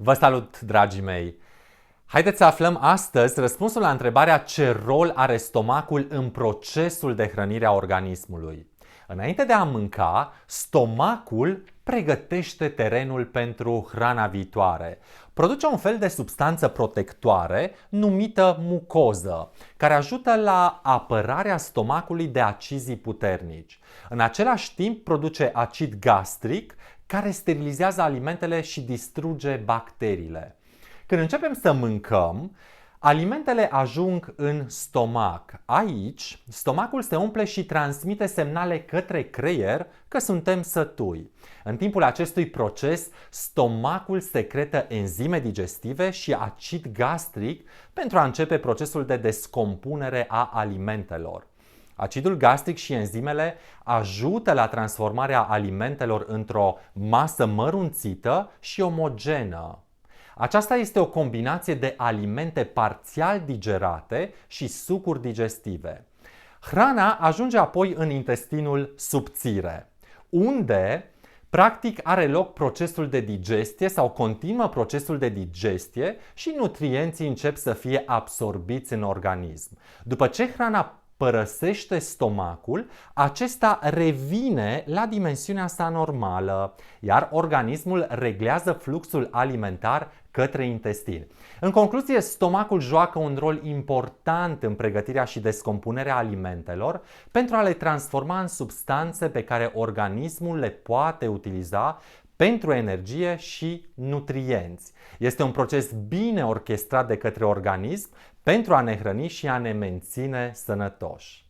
Vă salut, dragii mei! Haideți să aflăm astăzi răspunsul la întrebarea ce rol are stomacul în procesul de hrănire a organismului. Înainte de a mânca, stomacul pregătește terenul pentru hrana viitoare. Produce un fel de substanță protectoare numită mucoză, care ajută la apărarea stomacului de acizii puternici. În același timp produce acid gastric, care sterilizează alimentele și distruge bacteriile. Când începem să mâncăm, alimentele ajung în stomac. Aici, stomacul se umple și transmite semnale către creier că suntem sătui. În timpul acestui proces, stomacul secretă enzime digestive și acid gastric pentru a începe procesul de descompunere a alimentelor. Acidul gastric și enzimele ajută la transformarea alimentelor într-o masă mărunțită și omogenă. Aceasta este o combinație de alimente parțial digerate și sucuri digestive. Hrana ajunge apoi în intestinul subțire, unde practic are loc procesul de digestie sau continuă procesul de digestie și nutrienții încep să fie absorbiți în organism. După ce hrana părăsește stomacul, acesta revine la dimensiunea sa normală, iar organismul reglează fluxul alimentar către intestin. În concluzie, stomacul joacă un rol important în pregătirea și descompunerea alimentelor pentru a le transforma în substanțe pe care organismul le poate utiliza pentru energie și nutrienți. Este un proces bine orchestrat de către organism pentru a ne hrăni și a ne menține sănătoși.